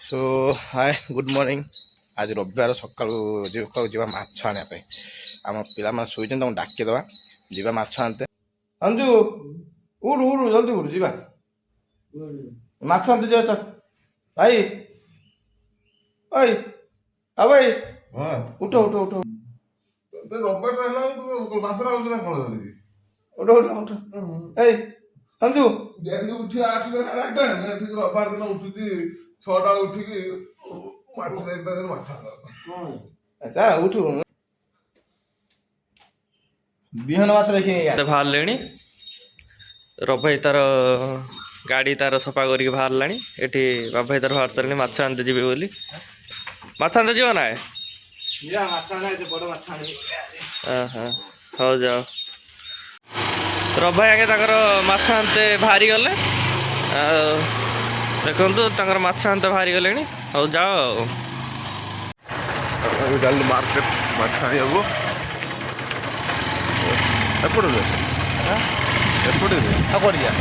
सो hi good morning. आज रविवार सकाळू ଯିବା ମାଛ ଆଣିବା ପାଇଁ। ଆମ ପିଲାମାନେ ଶୋଇଛନ୍ତି, ତାଙ୍କୁ ଡାକିଦେବା, ଯିବା ମାଛ ଆଣିତେ। ଅଞ୍ଜୁ ଉଠୁ ଉଠୁ ଜଲ୍ଦି ଉଠୁ, ଯିବା ମାଛ ଆଣିତେ ଯିବା। ଚାଲ ଭାଇ, ଓଇ ଆଉ ଭାଇ ଉଠ ଉଠ ଉଠ ରବିବାର ହେଲା ବାସରା ହଉଛି ନା କଣ ଧରିକି ଉଠ ଉଠ ଉଠ। ଏଇ ଅଞ୍ଜୁ ଯେମିତି ଉଠି ରବିବାର ଦିନ ଉଠୁଛି 6ଟା ଉଠିକି ମାଛ ମାଛ ଆଚ୍ଛା ଉଠୁ। ବିହନ ମାଛ ଦେଖିନି ବାହାରିଲେଣି। ରଭାଇ ତାର ଗାଡ଼ି ତାର ସଫା କରିକି ବାହାରିଲାଣି। ଏଠି ରଭାଇ ତାର ବାହାରି ସାରିଲାଣି ମାଛ ଆଣିତେ ଯିବେ ବୋଲି। ମାଛ ଆଣିତେ ଯିବ ନା? ହଉ ଯାଅ। ରଭାଇ ଆଗେ ତାଙ୍କର ମାଛ ଆଣିତେ ବାହାରି ଗଲେ। ଆଉ ଦେଖନ୍ତୁ ତାଙ୍କର ମାଛ ଆଣିତେ ବାହାରି ଗଲେଣି। ହଉ ଯାଅ ଆଉ ଚାଲୁ ମାର୍କେଟ ମାଛ ଆଣିବାକୁ। ଏପଟେ ଏପଟେ ଆଉ କୁଆଡ଼େ ଯିବା?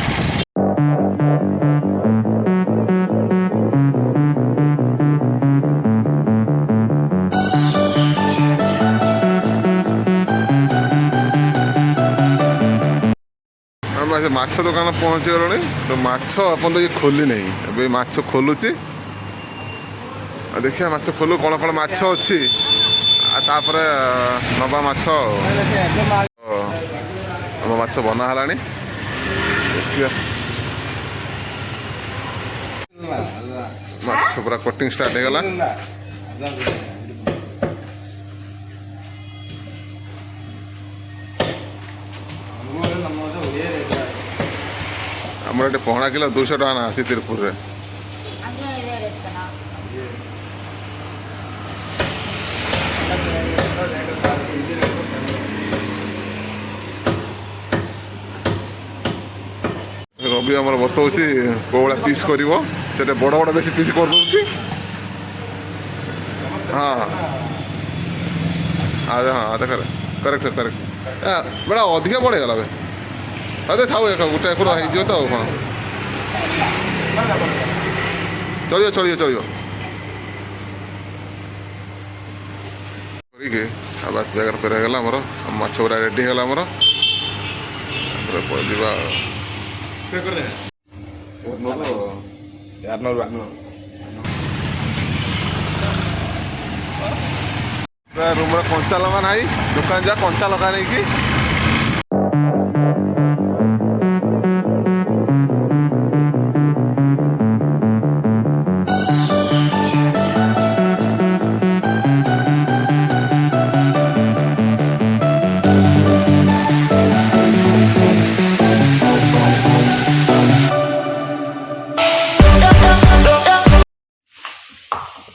ଆମେ ସେ ମାଛ ଦୋକାନ ପହଞ୍ଚିଗଲୁଣି। ତ ମାଛ ଆପଣ ଇଏ ଖୋଲି ନାହିଁ, ଏବେ ମାଛ ଖୋଲୁଛି। ଆଉ ଦେଖିବା ମାଛ ଖୋଲୁ, କ'ଣ କ'ଣ ମାଛ ଅଛି, ଆଉ ତାପରେ ନବା ମାଛ। ଆମ ମାଛ ବନା ହେଲାଣି, ଦେଖିବା। ମାଛ ପୁରା କଟିଂ ଷ୍ଟାର୍ଟ ହେଇଗଲା। ଆମର ଏଠି ପହଣା କିଲୋ 200 ଟଙ୍କା ନା ଅଛି ତିରୁପୁରରେ। ରବି ଆମର ବତଉଛି କୋଉ ଭଳିଆ ପିସ୍ କରିବ। ସେଟା ବଡ଼ ବଡ଼ ବେଶୀ ପିସ୍ କରିଦେଉଛି। ହଁ ହଁ ଦେଖ କରେକ୍ଟ କରେକ୍ଟ। ବେଡ଼ା ଅଧିକା ବଢ଼ିଗଲା ବେ। ହଁ ଥାଉ ଗୋଟେ ଏକର ହେଇଯିବ ତ ଆଉ କ'ଣ। ଚଳିବ ଚଳିବ ଚଳିବ କରିକି। ଆଉ ବାସ୍ ଜାଗାରେ ଫେର ହେଇଗଲା ଆମର। ମାଛ ଗୁଡ଼ା ରେଡ଼ି ହେଇଗଲା ଆମର। ଯିବା ରୁମ୍ରେ କଞ୍ଚା ଲଙ୍କା ନାହିଁ, ଦୋକାନ ଯା କଞ୍ଚା ଲଙ୍କା ନେଇକି।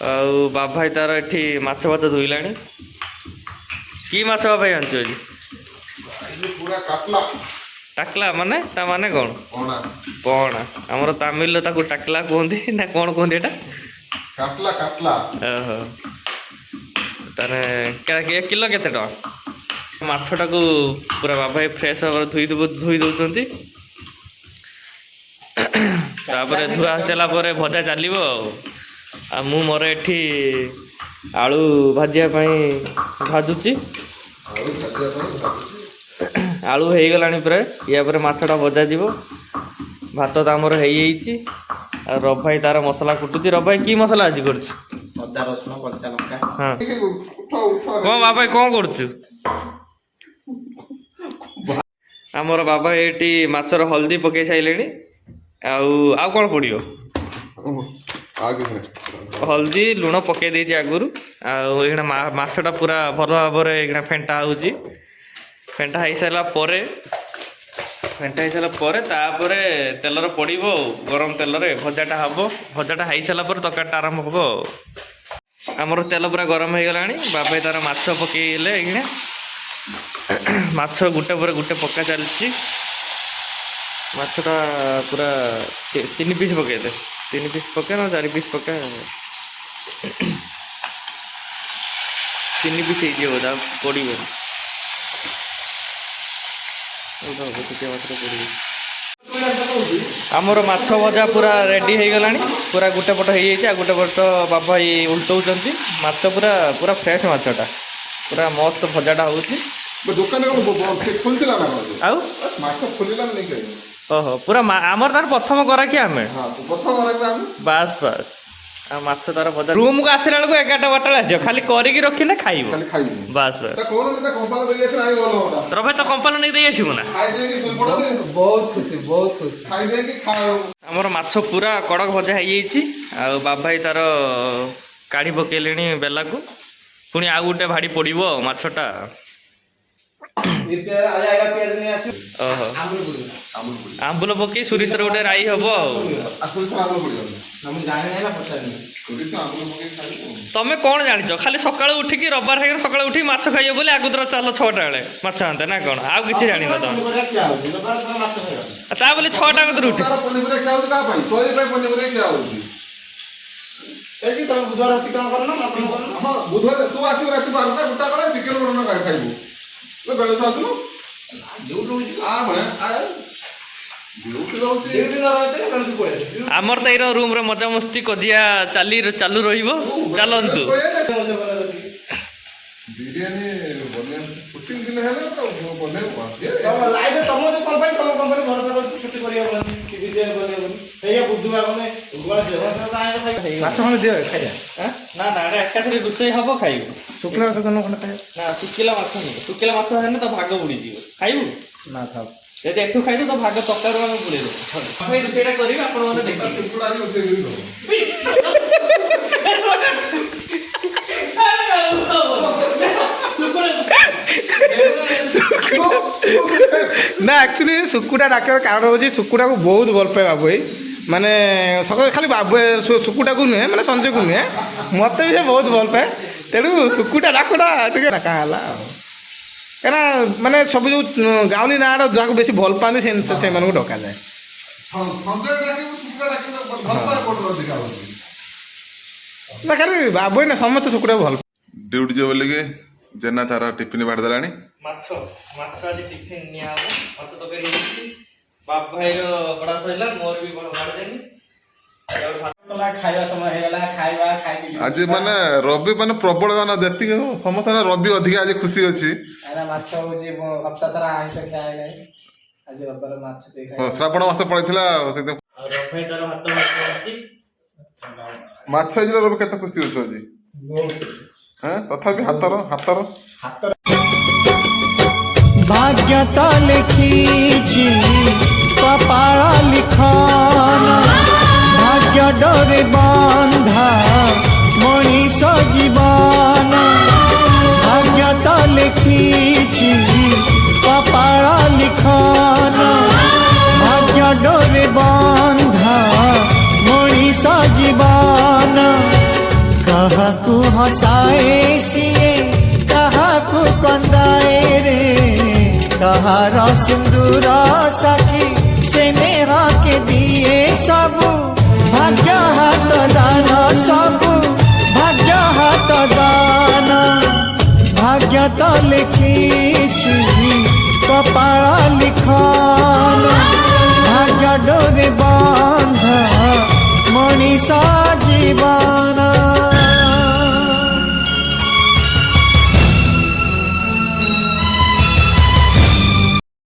ଆଉ ବାଭାଇ ତାର ଏଠି ମାଛ ଫାଛ ଧୋଇଲାଣି। କି ମାଛ ବାଭାଇ ଆଣିଛୁ ଆଜି? ପୁରା କାଟଲା। ଟାକଲା ମାନେ ତା ମାନେ କ'ଣ? ପଣା। ପଣା। ଆମର ତାମିଲରେ ତାକୁ ଟାକଲା କୁହନ୍ତି ନା କ'ଣ କୁହନ୍ତି ଏଇଟା? କାଟଲା କାଟଲା। ଓହୋ। ତାହେଲେ କିଲୋ କେତେ ଟଙ୍କା? ମାଛଟାକୁ ପୁରା ବାଭାଇ ଫ୍ରେଶ ଭାବରେ ଧୋଇ ଦେଉଛନ୍ତି। ତାପରେ ଧୁଆ ଆସିଲା ପରେ ଭଜା ଚାଲିବ ଆଉ ମୁଁ ମୋର ଏଠି ଆଳୁ ଭାଜିବା ପାଇଁ ଭାଜୁଛି। ଆଳୁ ହେଇଗଲାଣି ପ୍ରାୟ। ୟା ପରେ ମାଛଟା ଭଜା ଯିବ। ଭାତ ତ ଆମର ହେଇଯାଇଛି। ଆଉ ରଭାଇ ତାର ମସଲା କୁଟୁଛି। ରଭାଇ କି ମସଲା ଆଜି କରୁଛୁ? ଅଦା ରସୁଣ କଞ୍ଚା ଲଙ୍କା। ହଁ କ'ଣ ବାଭାଇ କ'ଣ କରୁଛୁ? ଆମର ବାବା ଏଠି ମାଛର ହଳଦୀ ପକେଇ ସାରିଲେଣି। ଆଉ କ'ଣ ପଡ଼ିବ? ହଳଦୀ ଲୁଣ ପକେଇ ଦେଇଛି ଆଗରୁ। ଆଉ ଏଇନା ମାଛଟା ପୁରା ଭଲ ଭାବରେ ଏଇନା ଫେଣ୍ଟା ହେଉଛି। ଫେଣ୍ଟା ହେଇସାରିଲା ପରେ ତାପରେ ତେଲରେ ପଡ଼ିବ ଆଉ ଗରମ ତେଲରେ ଭଜାଟା ହେବ। ଭଜାଟା ହେଇସାରିଲା ପରେ ତରକାରୀଟା ଆରମ୍ଭ ହେବ ଆଉ। ଆମର ତେଲ ପୁରା ଗରମ ହେଇଗଲାଣି। ବାବା ତାର ମାଛ ପକେଇଲେ ଏଇନା। ମାଛ ଗୋଟେ ପରେ ଗୋଟେ ପକା ଚାଲିଛି। ମାଛଟା ପୁରା 3 ପିସ୍ ପକେଇଦେ। 3 ପିସ୍ ପକା ନା 4 ପିସ୍ ପକା। 3 ପିସ୍ ହେଇଯିବ, ବୋଧେ ପଡ଼ିବନି। ଟିକେ ମାତ୍ର ପଡ଼ିବ। ଆମର ମାଛ ଭଜା ପୁରା ରେଡି ହେଇଗଲାଣି ପୁରା ଗୋଟେ ପଟ ହେଇଯାଇଛି ଆଉ ଗୋଟେ ପଟ ବାବା ଭାଇ ଉଲ୍ଟଉଛନ୍ତି ମାଛ ପୁରା ପୁରା ଫ୍ରେଶ ମାଛଟା ପୁରା ମସ୍ତ ଭଜାଟା ହେଉଛି ଦୋକାନରେ କଣ ଖୋଲିଥିଲା ନା ଆଉ ମାଛ ଖୋଲିଲା ନେଇକି ଆଇଲି। ଓହୋ ପୁରା ଆମର ତାର ପ୍ରଥମ ଗରାକି ଆମେ ହଁ ପ୍ରଥମ ଗରାକି ଆମେ ବାସ୍ ବାସ୍ ଆଉ ମାଛ ତାର ଭଜା ରୁମକୁ ଆସିଲା ବେଳକୁ 11ଟା 12ଟା ବେଳେ ଆସିବ ଖାଲି କରିକି ରଖିଲେ ଖାଇବ ଖାଲି ଖାଇବୁ ବାସ୍ ବାସ୍ କଣ ତା କମ୍ପାନୀ ଦେଇ ଆସିଲା ଆଇ ଭଲ ହଟା ତୋର ଭାଇ ତ କମ୍ପାନୀ ନେଇକି ଦେଇ ଆସିବୁ ନା ଖାଇ ଦେଇକି ଶୋଇପଡନ୍ତି ବହୁତ ଖୁସି ଖାଇ ଦେଇକି ଖାଅ ଆମର ମାଛ ପୁରା କଡ଼କ ଭଜା ହେଇଯାଇଛି ଆଉ ବାବା ଭାଇ ତାର କାଢ଼ି ପକେଇଲେଣି ବେଲାକୁ ପୁଣି ଆଉ ଗୋଟେ ଭାଡ଼ି ପଡ଼ିବ ମାଛଟା ଓହୋ ଆମ୍ବୁଲ ପକେଇ ସୋରିଷର ଗୋଟେ ରାଇ ହବ ଆଉ ତମେ କ'ଣ ଜାଣିଛ ଖାଲି ସକାଳୁ ଉଠିକି ରବିବାର ହେଇଗଲେ ସକାଳୁ ଉଠିକି ମାଛ ଖାଇବ ବୋଲି ଆଗୁତୁରା ଚାଲ 6ଟା ବେଳେ ମାଛ ଆଣତେ ନା କ'ଣ ଆଉ କିଛି ଜାଣିନ ତମେ ତା ବୋଲି 6ଟା କତରୁ ଉଠି ବୁଧବାର ତୁ ଆସିବୁ ରାତି 12ଟା ଗୋଟା ବେଳେ ଚିକେନ ମଟନ ଖାଇବୁ ବେଳକୁ ଆସୁନୁ ଆମର ତ ଏଇ ରୁମ୍ରେ ମଜାମସ୍ତି କଜିଆ ଚାଲୁ ରହିବ ଚାଲନ୍ତୁ ବିରିୟାନୀ ବନେଇବା ଶୁଟିଂ ଦିନ ହେଲେ ବନେଇବା ମାଛ ଖଣ୍ଡେ ଦିଅ ଖାଇବା ନା ଏକାଥରେ ରୋଷେଇ ହବ ଖାଇବୁ ଶୁଖିଲା ମାଛ ଖଣ୍ଡେ ଖାଇବା ନା ଶୁଖିଲା ମାଛ ନୁହେଁ ଶୁଖିଲା ମାଛ ହେଲେ ତ ଭାଗ ବୁଡ଼ିଯିବ ଖାଇବୁ ନା ଥାଉ ଯଦି ଏଠୁ ଖାଇବୁ ତ ଭାଗ ତରକାରୀ ଆମେ ବୁଡ଼େଇ ଦେବୁ ରୋଷେଇଟା କରିବେ ଆପଣମାନେ ଦେଖିବେ ନା ଆକ୍ଚୁଆଲି ଶୁକୁଟା ଡାକିବାର କାରଣ ହେଉଛି ଶୁକୁଟାକୁ ବହୁତ ଭଲ ପାଏ ବାବୁ ଭାଇ ମାନେ ସକାଳେ ଖାଲି ବାବୁ ଶୁକୁଟାକୁ ନୁହେଁ ମାନେ ସଞ୍ଜୟକୁ ନୁହେଁ ମୋତେ ବି ସେ ବହୁତ ଭଲ ପାଏ ତେଣୁ ଶୁକୁଟା ଡାକଟା ଟିକେ ଡାକା ହେଲା ଆଉ କାହିଁକିନା ମାନେ ସବୁ ଯେଉଁ ଗାଉଁଲି ନାଁର ଯାହାକୁ ବେଶୀ ଭଲ ପାଆନ୍ତି ସେମାନଙ୍କୁ ଡକାଯାଏ ନା ଖାଲି ବାବୁ ଭାଇ ନା ସମସ୍ତେ ଶୁକୁଟାକୁ ଭଲ ଡ୍ୟୁଟି ଯିବ ବୋଲିକି ଜେନା ତାର ଟିଫିନ ବାଢ଼ି ଦେଲାଣି ମାଛ ଆଜି ଟିଫିନ ନିଆ ହବ ମାଛ ତରକାରୀ ହେଇଛି ବାପ ଭାଇର ବଡ଼ା ସରିଲା ମୋର ବି ବାଢ଼ିଦେଲି ଖାଇବା ସମୟ ହେଇଗଲା ଖାଇବା ଖାଇକି ଆଜି ମାନେ ରବି ମାନେ ପ୍ରବଳ ମାନେ ଯେତିକି ସମସ୍ତେ ରବି ଅଧିକା ଆଜି ଖୁସି ଅଛି ମାଛ ହଉଛି ହପ୍ତା ସାରା ଆଇଁଷ ଖିଆ ହେଇନାହିଁ ଆଜି ରବିବାର ମାଛ ଟିକେ ଖାଇବା ଶ୍ରାବଣ ମାସ ପଳେଇଥିଲା ଆଉ ରବି ତାର ଭାତ ଅଛି ମାଛ ହେଇଥିଲା ରବି କେତେ ଖୁସି ଅଛୁ ଆଜି ତଥାପି ହାତର भाग्य तो लिखी कपाल लिखन भाग्य डोरे बंधा मनीष जीवन भाग्य तो लिखी कपाल लिखन भाग्य डोरे बंधा मनीष जीवन कहाकू हसाए सिए कहाकू कंदाए रे कहार सिंदूर साखी से नेहा के दिए सबू भाग्य हाथ दान सबू भाग्य हाथ दान भाग्य तो लिखी कपाल लिखन भाग्य डोरे बंधा मनीषा